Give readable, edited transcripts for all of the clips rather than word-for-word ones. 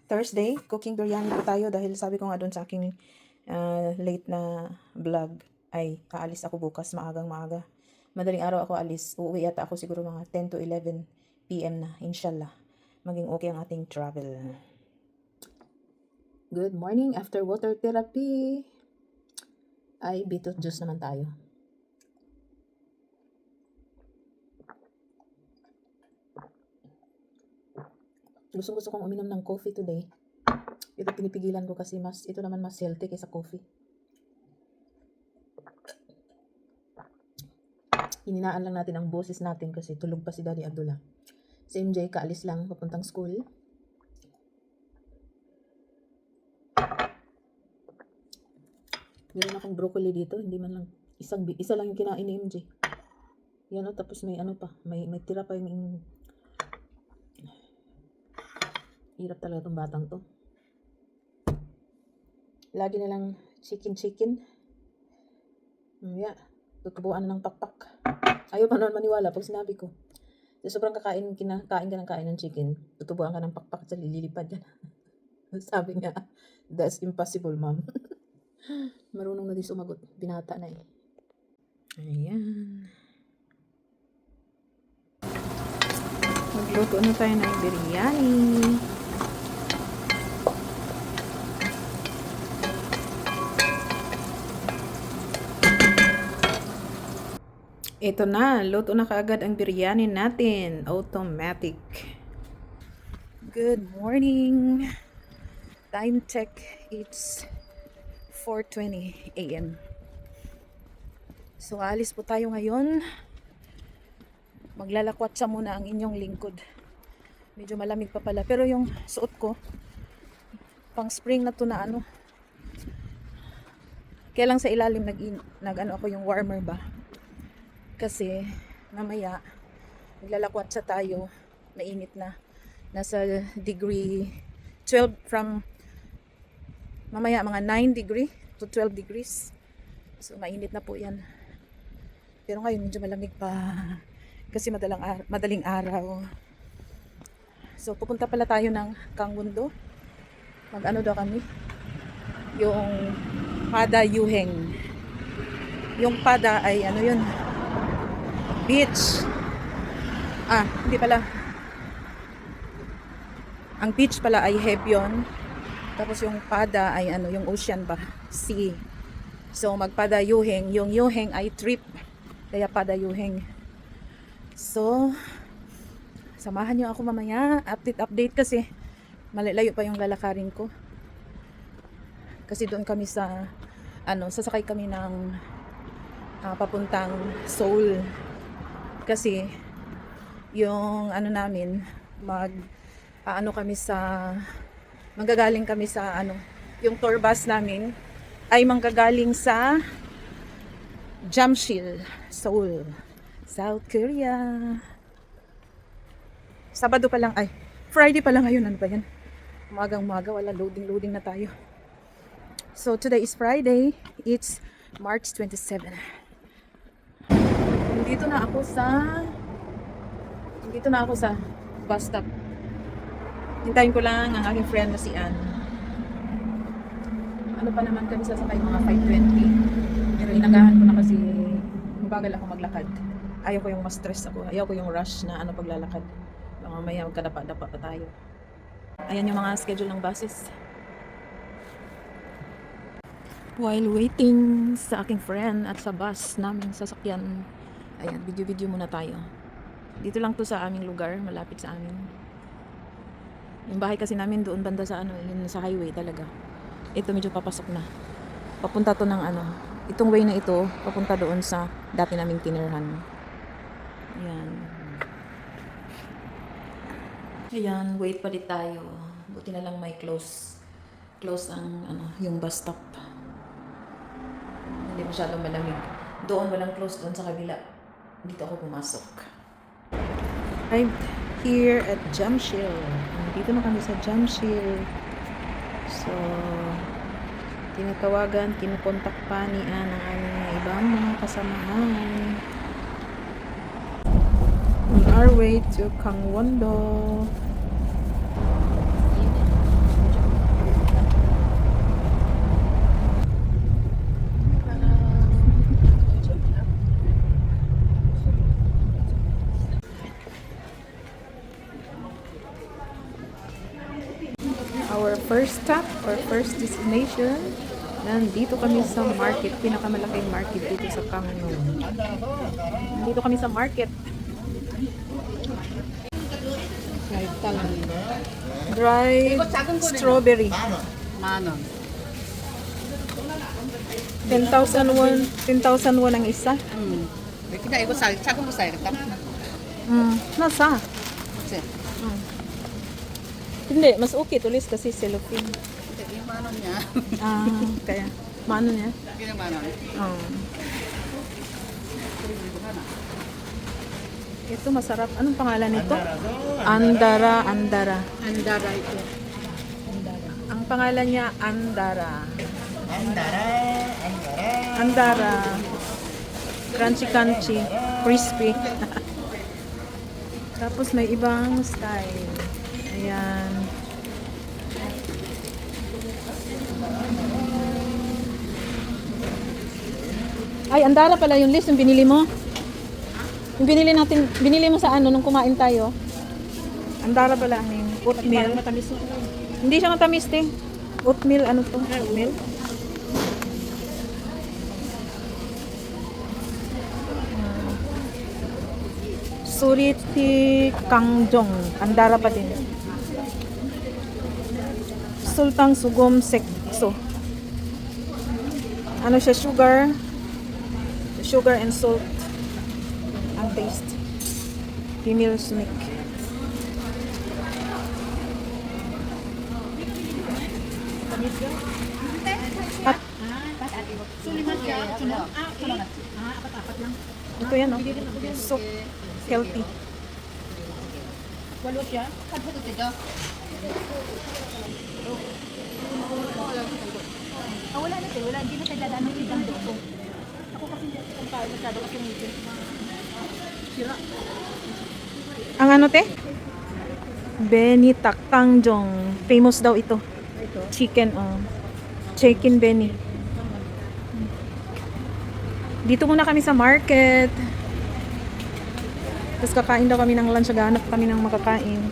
Thursday, cooking biryani po tayo dahil sabi ko nga doon sa aking late na vlog ay aalis ako bukas maagang maaga. Madaling araw ako alis. Uuwi yata ako siguro mga 10 to 11 PM na, inshallah. Maging okay ang ating travel. Good morning. After water therapy, ay beetroot juice naman tayo. Gusto kong uminom ng coffee today. Ito pinipigilan ko kasi ito naman mas healthy kaysa coffee. Hininaan lang natin ang boses natin kasi tulog pa si Daddy Abdullah. Si MJ kaalis lang papuntang school. Meron akong broccoli dito, hindi man lang isa lang yung kinain ni MJ. Yan o, tapos may ano pa, may tira pa yung hirap talaga itong batang to. Lagi na lang chicken. Yeah, tutubuan na ng pakpak. Ayaw pa naman maniwala pag sinabi ko. So, sobrang kain ka ng chicken, tutubuan ka ng pakpak at lilipad yan. Sabi niya, that's impossible, ma'am. Marunong na din sumagot. Binata na eh. Ayan. Magluto na tayo ng biryani. Ito na, luto na kaagad ang biryani natin. Automatic. Good morning. Time check, it's 4:20 AM. So, alis po tayo ngayon. Maglalakwatsa muna ang inyong lingkod. Medyo malamig pa pala. Pero yung suot ko, pang spring na to na ano. Kaya lang sa ilalim nag-ano ako yung warmer ba. Kasi mamaya maglalakwatsa tayo. Mainit na. Nasa degree 12 from mamaya mga 9 degree to 12 degrees. So mainit na po yan. Pero ngayon medyo malamig pa. Kasi madaling araw. So pupunta pala tayo ng Kangwundo. Mag-ano daw kami? Yung Pada Yuheng. Yung Pada ay ano yun? Beach. Hindi pala. Ang beach pala ay Hebyon. Tapos yung Pada ay ano, yung ocean ba? Sea. So magpada Yuheng. Yung Yuheng ay trip. Kaya Pada Yuheng. So samahan nyo ako mamaya. Update kasi malalayo pa yung lalakarin ko. Kasi doon kami sa sasakay kami ng papuntang Seoul. Kasi yung namin manggagaling kami sa yung tour bus namin ay manggagaling sa Jamsil, Seoul, South Korea. Sabado pa lang, Friday pa lang ngayon, ano ba yan? Umagang-umaga, wala, loading na tayo. So today is Friday, it's March 27. Dito na ako sa bus stop. Hintayin ko lang ang aking friend na si Ann. Ano pa naman kami sasakay mga 5:20. Pero inagahan ko na kasi mabagal ako maglakad. Ayaw ko yung ma-stress ako. Ayaw ko yung rush na paglalakad. Mamaya magkadapa-dapa pa tayo. Ayan yung mga schedule ng buses. While waiting sa aking friend at sa bus namin sasakyan, ayan, video muna tayo. Dito lang to sa aming lugar, malapit sa amin. Yung bahay kasi namin doon banda sa yun sa highway talaga. Ito medyo papasok na. Papunta to ng itong way na ito, papunta doon sa dati naming tinirhan. Ayan. Ayan, wait pa din tayo. Buti na lang may close ang yung bus stop. Hindi masyadong malamig. Doon walang close, doon sa kabila. Dito ako pumasok. I'm here at Jamsil. Dito na kami sa Jamsil. So, tinatawagan, kinukontak pa ni Ann ang aming ibang mga kasamahan. On our way to Kangwundo. our first stop or first destination. Nandito kami sa market, pinakamalaking market dito sa Kangno. Nandito kami sa market. Dried strawberry. Manon. 10,000 won. 10,000 won ang isa. Kita 이거 작은 거 사야겠다. Nasa? 그치? Hindi, mas okay tulis kasi cellophane. 근데 2만 원이야. Kaya. Maano niya? 그냥 만 원. Ito masarap. Anong pangalan nito? Andara. 안다라 이거. Ang pangalan niya Andara. Andara. Crunchy, crispy. Tapos may ibang style. Ayan. Ay, Andara pala yung list yung binili mo. Yung binili mo sa ano nung kumain tayo. Andara pala ang name. Oatmeal. Hindi siya matamis, te. Oatmeal, ano to? Oatmeal? Suriti Kangjong. Andara pa din. Sultang Sugom Sekso. Ano siya? Sugar and salt ang taste. Female snake. At ito yan, oh. So healthy. Walo siya? Kadto dito. Wala na wala hindi na tayo dadaan ng ibang dugo. Ako kasi hindi ako kain masyado kasi ngipin. Sira. Ang ano, te? Beni Takangjong. Famous daw ito. Chicken, oh. Chicken Beni. Dito muna kami sa market. Tapos kakain daw kami ng lunch. Gahanap kami ng makakain.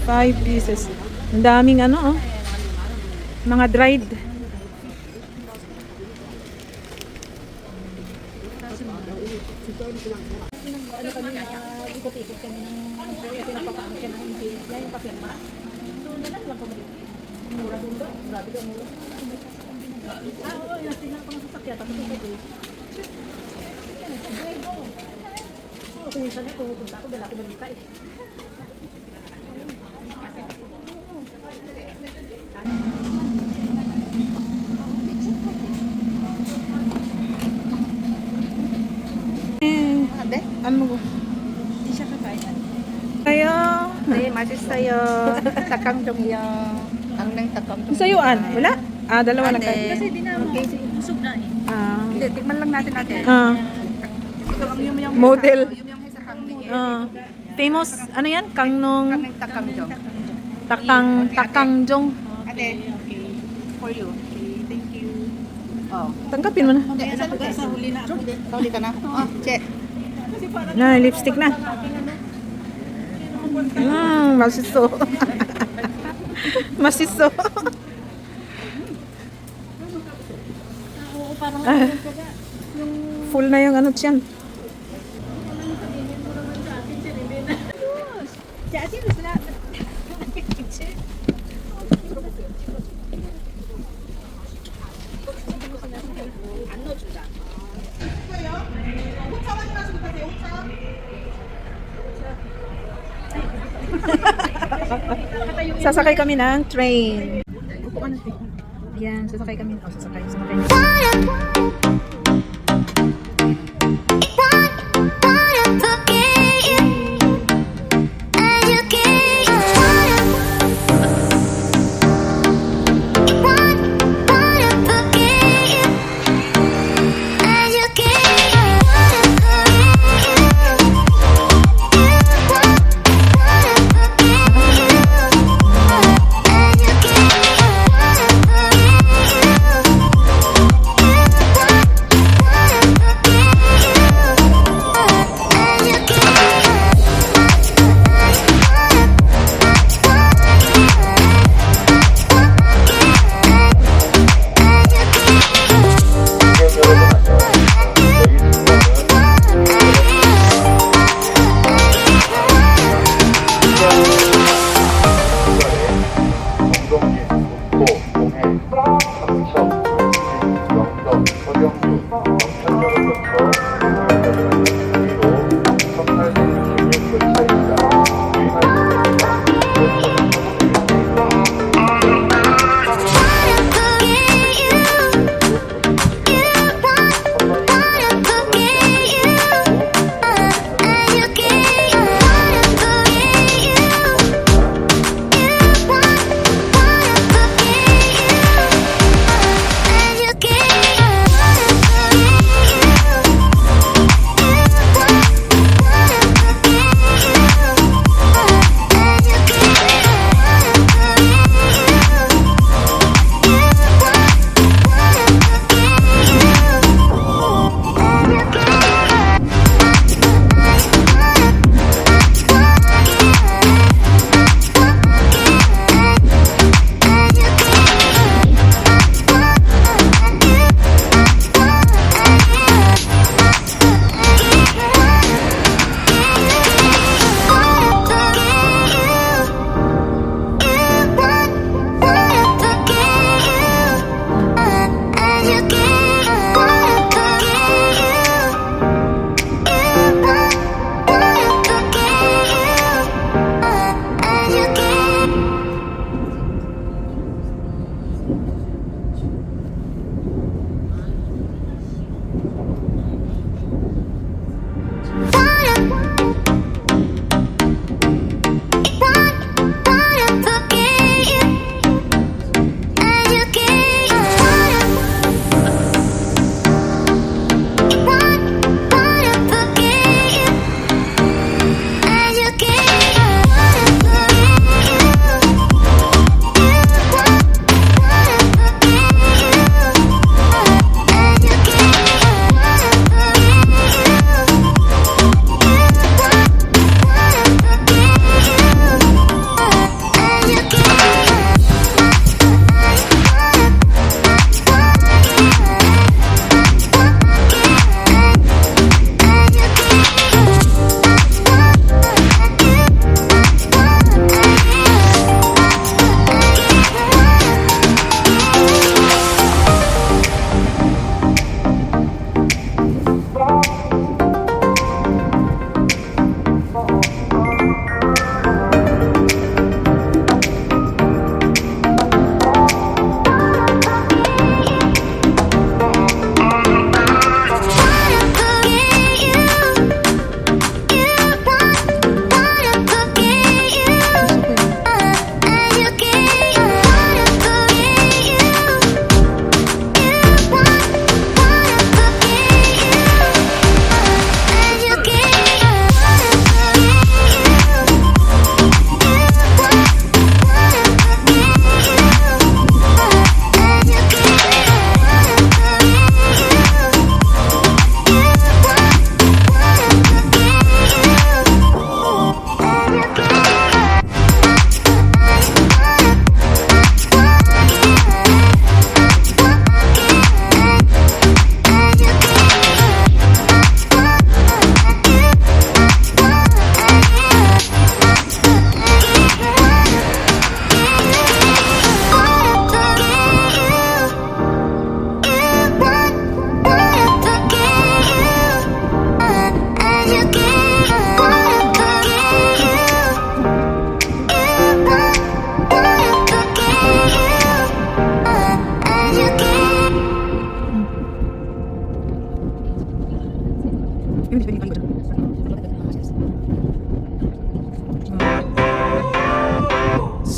5 pieces. Ang daming ano, oh. Mga dried. Ikot-ikot kami ng pinapakain siya ng India yung papirma. Doon na lang kami. Mura doon ba? Grabe ka mura. Oo, yung silang pang sasakyan. Tapos ito doon. Kung minsan na pupunta ako, dala ko balita eh. Ano mo? Hindi siya kakain. Kayo. 네, 맛있어요. 닭강정이요. 강냉 닭강정. Sayuan? Wala? Dalawa lang kayo. Kasi di na busog na eh. Hindi, tikman lang natin. Ito ang yung Model. yung sa Kangning. Famous, ano yan? Kangnong 강냉 닭강정. Takangjong. Ate, for you. Okay, thank you. Oh. Tanggapin mo na. Sa huli na ako. Sa huli ka na? Oh, check. Na, lipstick na. Masiso. Masiso. Full na yung ano tiyan. Sasakay kami ng train. Yan, sasakay kami. Sasakay.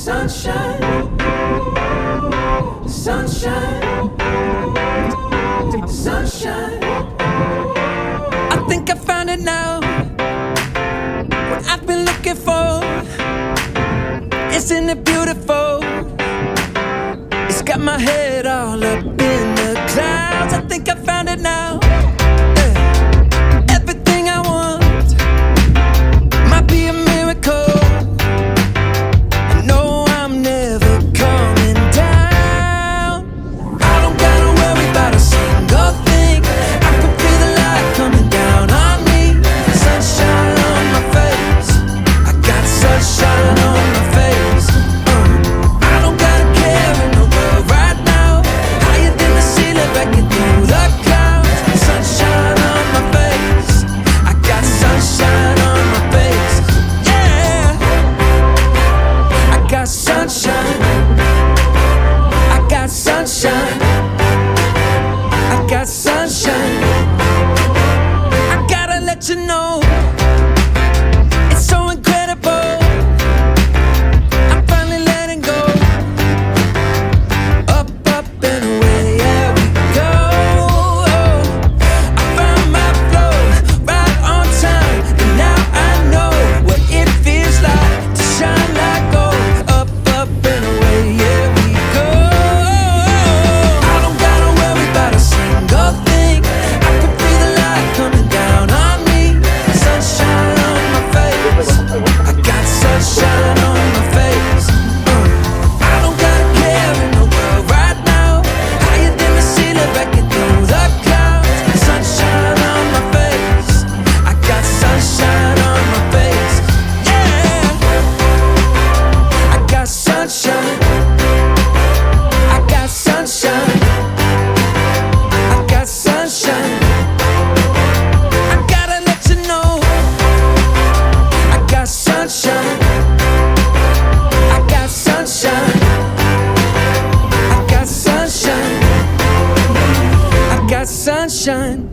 Sunshine, sunshine, sunshine. I think I found it now. What I've been looking for. Isn't it beautiful? It's got my head all up in the clouds. I think I found it now. Yeah. Everything I want might be a miracle. I know I'm never coming down. I don't gotta worry about a single thing. I can feel the light coming down on me. Sunshine on my face. I got sunshine on my face. I don't gotta care in the world right now. Higher than the ceiling, breaking through the clouds. Sunshine on my face. I got sunshine on my face. Yeah, I got sunshine. I got sunshine. I got sunshine. I gotta let you know, it's so incredible. I'm finally letting go. Up, up and away, yeah we go. I found my flow right on time, and now I know what it feels like to shine like gold. Up, up and away, yeah we go. I don't gotta worry about a single thing. I can feel the light coming down on me. Sunshine on my face. I got sunshine on my face. I don't gotta care in the world right now. Higher than the ceiling, breaking through the clouds. Sunshine on my face. I got sunshine on my face. Yeah, I got sunshine. I got sunshine. I got sunshine. I gotta let you know, I got sunshine. I got sunshine. I got sunshine. I got sunshine.